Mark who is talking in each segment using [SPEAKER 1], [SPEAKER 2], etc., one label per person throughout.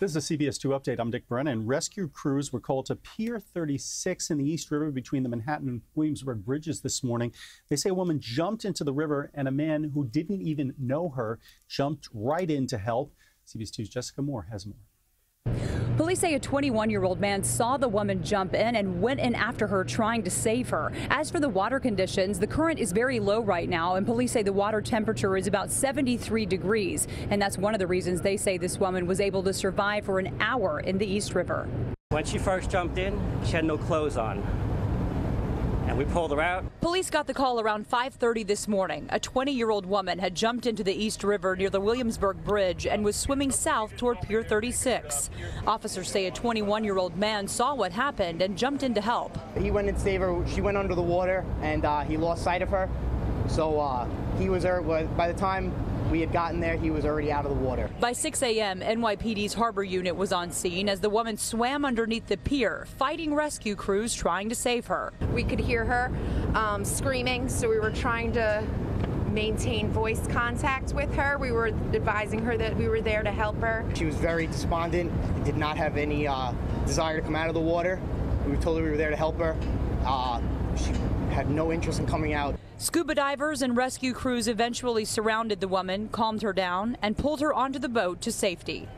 [SPEAKER 1] This is a CBS2 update. I'm Dick Brennan. Rescue crews were called to Pier 36 in the East River between the Manhattan and Williamsburg bridges this morning. They say a woman jumped into the river and a man who didn't even know her jumped right in to help. CBS2's Jessica Moore has more.
[SPEAKER 2] Police say a 21-year-old man saw the woman jump in and went in after her, trying to save her. As for the water conditions, the current is very low right now, and police say the water temperature is about 73 degrees. And that's one of the reasons they say this woman was able to survive for an hour in the East River.
[SPEAKER 3] When she first jumped in, she had no clothes on, and we pulled her out.
[SPEAKER 2] Police got the call around 5:30 this morning. A 20-year-old woman had jumped into the East River near the Williamsburg Bridge and was swimming south toward Pier 36. Officers say a 21-year-old man saw what happened and jumped in to help.
[SPEAKER 4] He went in to save her. She went under the water, and he lost sight of her. So he was there. By the time we had gotten there, he was already out of the water.
[SPEAKER 2] By 6 a.m., NYPD's Harbor Unit was on scene as the woman swam underneath the pier, fighting rescue crews trying to save her.
[SPEAKER 5] We could hear her screaming, so we were trying to maintain voice contact with her. We were advising her that we were there to help her.
[SPEAKER 4] She was very despondent, did not have any desire to come out of the water. We told her we were there to help her. She had no interest in coming out.
[SPEAKER 2] Scuba divers and rescue crews eventually surrounded the woman, calmed her down, and pulled her onto the boat to safety.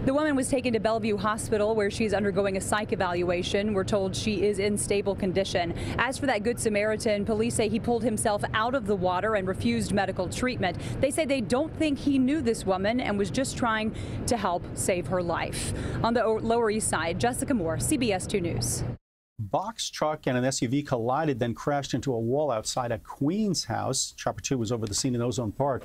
[SPEAKER 2] The woman was taken to Bellevue Hospital, where she's undergoing a psych evaluation. We're told she is in stable condition. As for that Good Samaritan, police say he pulled himself out of the water and refused medical treatment. They say they don't think he knew this woman and was just trying to help save her life. On the Lower East Side, Jessica Moore, CBS 2 News.
[SPEAKER 1] Box truck and an SUV collided, then crashed into a wall outside a Queens house. Chopper 2 was over the scene in Ozone Park.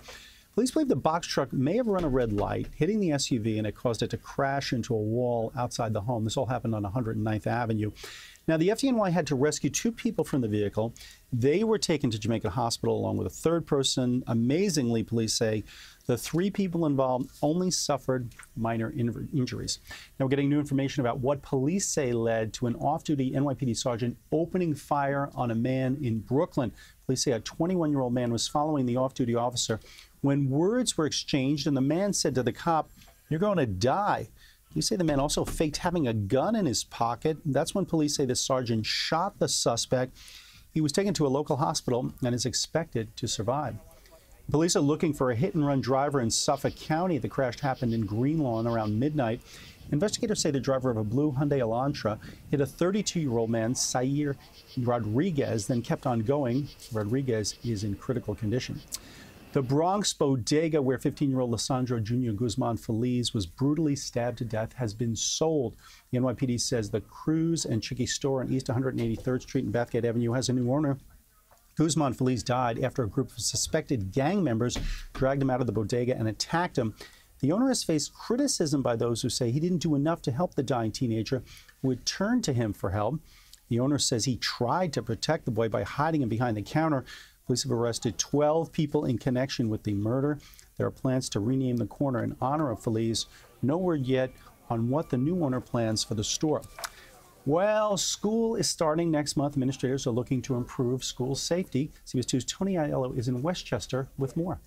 [SPEAKER 1] Police believe the box truck may have run a red light, hitting the SUV, and it caused it to crash into a wall outside the home. This all happened on 109th Avenue. Now, the FDNY had to rescue 2 people from the vehicle. They were taken to Jamaica Hospital along with a 3rd person. Amazingly, police say the 3 people involved only suffered minor injuries. Now, we're getting new information about what police say led to an off-duty NYPD sergeant opening fire on a man in Brooklyn. Police say a 21-year-old man was following the off-duty officer when words were exchanged, and the man said to the cop, "You're going to die." Police say the man also faked having a gun in his pocket. That's when police say the sergeant shot the suspect. He was taken to a local hospital and is expected to survive. Police are looking for a hit-and-run driver in Suffolk County. The crash happened in Greenlawn around midnight. Investigators say the driver of a blue Hyundai Elantra hit a 32-year-old man, Sair Rodriguez, then kept on going. Rodriguez is in critical condition. The Bronx bodega where 15-year-old Lissandro Jr. Guzman Feliz was brutally stabbed to death has been sold. The NYPD says the Cruz and Chicky store on East 183rd Street and Bathgate Avenue has a new owner. Guzman Feliz died after a group of suspected gang members dragged him out of the bodega and attacked him. The owner has faced criticism by those who say he didn't do enough to help the dying teenager who had turned to him for help. The owner says he tried to protect the boy by hiding him behind the counter. Police have arrested 12 people in connection with the murder. There are plans to rename the corner in honor of Feliz. No word yet on what the new owner plans for the store. Well, school is starting next month. Administrators are looking to improve school safety. CBS2's Tony Aiello is in Westchester with more.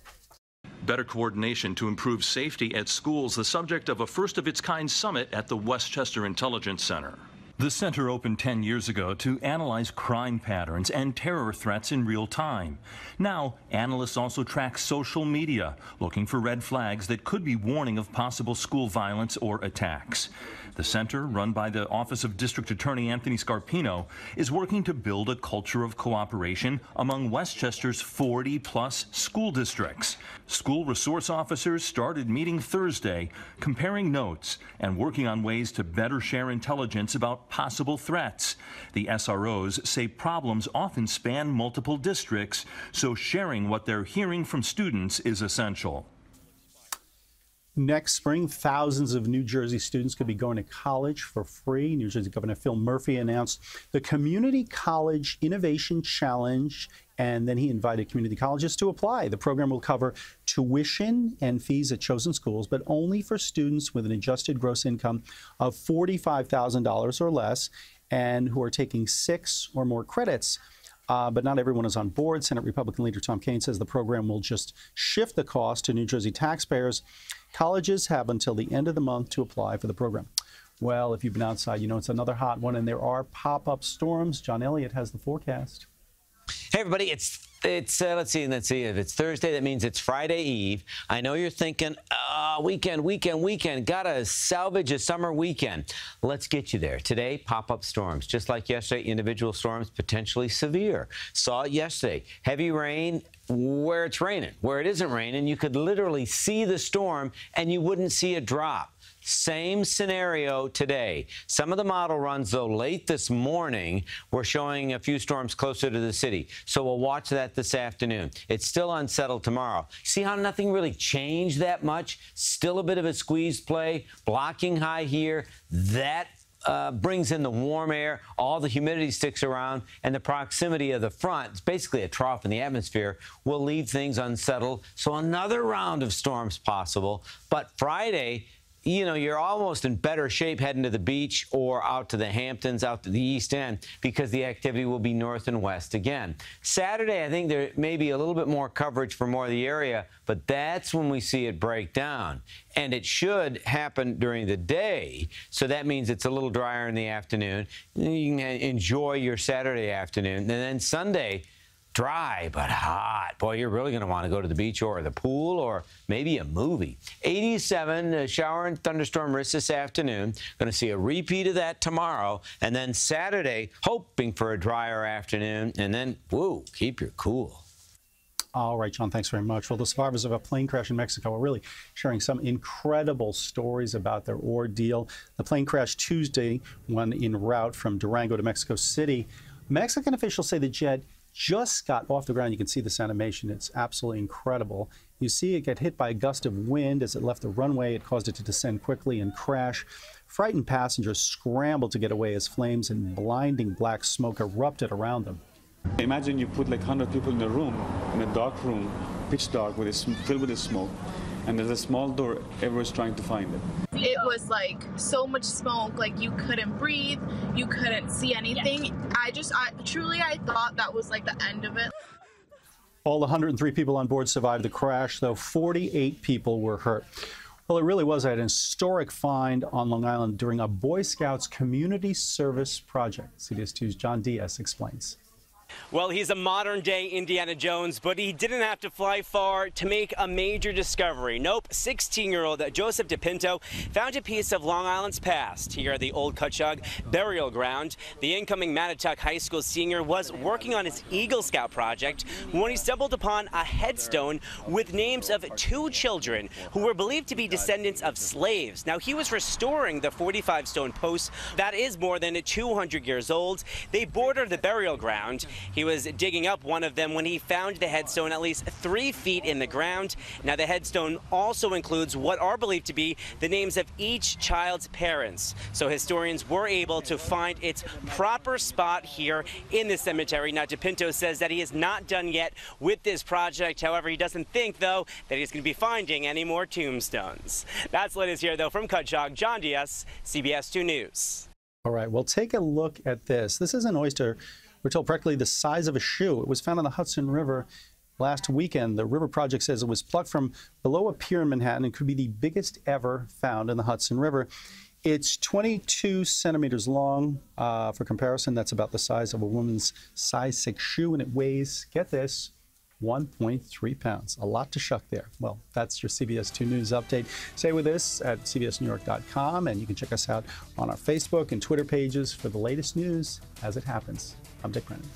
[SPEAKER 6] Better coordination to improve safety at schools, the subject of a first-of-its-kind summit at the Westchester Intelligence Center. The center opened 10 years ago to analyze crime patterns and terror threats in real time. Now, analysts also track social media, looking for red flags that could be warning of possible school violence or attacks. The center, run by the Office of District Attorney Anthony Scarpino, is working to build a culture of cooperation among Westchester's 40-plus school districts. School resource officers started meeting Thursday, comparing notes and working on ways to better share intelligence about possible threats. The SROs say problems often span multiple districts, so sharing what they're hearing from students is essential.
[SPEAKER 1] Next spring, thousands of New Jersey students could be going to college for free. New Jersey Governor Phil Murphy announced the Community College Innovation Challenge, and then he invited community colleges to apply. The program will cover tuition and fees at chosen schools, but only for students with an adjusted gross income of $45,000 or less and who are taking 6 or more credits. but not everyone is on board. Senate Republican leader Tom Kaine says the program will just shift the cost to New Jersey taxpayers. Colleges have until the end of the month to apply for the program. Well, if you've been outside, you know it's another hot one, and there are pop-up storms. John Elliott has the forecast.
[SPEAKER 7] Hey, everybody, it's let's see. If it's Thursday, that means it's Friday Eve. I know you're thinking, weekend. Gotta salvage a summer weekend. Let's get you there. Today, pop-up storms. Just like yesterday, individual storms, potentially severe. Saw it yesterday. Heavy rain where it's raining. Where it isn't raining, you could literally see the storm and you wouldn't see a drop. Same scenario today. Some of the model runs, though, late this morning were showing a few storms closer to the city. So we'll watch that this afternoon. It's still unsettled tomorrow. See how nothing really changed that much? Still a bit of a squeeze play, blocking high here. That brings in the warm air, all the humidity sticks around, and the proximity of the front, it's basically a trough in the atmosphere, will leave things unsettled. So another round of storms possible. But Friday, you know, you're almost in better shape heading to the beach or out to the Hamptons, out to the East End, because the activity will be north and west again. Saturday, I think there may be a little bit more coverage for more of the area, but that's when we see it break down. And it should happen during the day, so that means it's a little drier in the afternoon. You can enjoy your Saturday afternoon. And then Sunday, dry but hot. Boy, you're really going to want to go to the beach or the pool or maybe a movie. 87, shower and thunderstorm risk this afternoon. Going to see a repeat of that tomorrow. And then Saturday, hoping for a drier afternoon. And then, woo, keep your cool.
[SPEAKER 1] All right, John, thanks very much. Well, the survivors of a plane crash in Mexico are really sharing some incredible stories about their ordeal. The plane crashed Tuesday, one en route from Durango to Mexico City. Mexican officials say the jet just got off the ground. You can see this animation. It's absolutely incredible. You see it get hit by a gust of wind as it left the runway. It caused it to descend quickly and crash. Frightened passengers scrambled to get away as flames and blinding black smoke erupted around them.
[SPEAKER 8] Imagine you put like 100 people in a room, in a dark room, pitch dark, filled with the smoke, and there's a small door, everyone's trying to find it.
[SPEAKER 9] It was like so much smoke, like you couldn't breathe, you couldn't see anything. Yeah. I thought that was like the end of it.
[SPEAKER 1] All 103 people on board survived the crash, though 48 people were hurt. Well, it really was an historic find on Long Island during a Boy Scouts community service project. CBS 2's John Diaz explains.
[SPEAKER 10] Well, he's a modern-day Indiana Jones, but he didn't have to fly far to make a major discovery. Nope, 16-year-old Joseph DePinto found a piece of Long Island's past here at the Old Cutchogue Burial Ground. The incoming Mattituck High School senior was working on his Eagle Scout project when he stumbled upon a headstone with names of 2 children who were believed to be descendants of slaves. Now, he was restoring the 45-stone posts that is more than 200 years old. They border the burial ground. He was digging up one of them when he found the headstone at least 3 feet in the ground. Now, the headstone also includes what are believed to be the names of each child's parents. So historians were able to find its proper spot here in the cemetery. Now, DePinto says that he is not done yet with this project. However, he doesn't think, though, that he's going to be finding any more tombstones. That's what is here, though, from Cutchogue. John Diaz, CBS 2 News.
[SPEAKER 1] All right, well, take a look at this. This is an oyster. We're told practically the size of a shoe. It was found on the Hudson River last weekend. The River Project says it was plucked from below a pier in Manhattan and could be the biggest ever found in the Hudson River. It's 22 centimeters long. For comparison, that's about the size of a woman's size 6 shoe, and it weighs, get this, 1.3 pounds. A lot to shuck there. Well, that's your CBS 2 News update. Stay with us at cbsnewyork.com, and you can check us out on our Facebook and Twitter pages for the latest news as it happens. I'm Dick Brennan.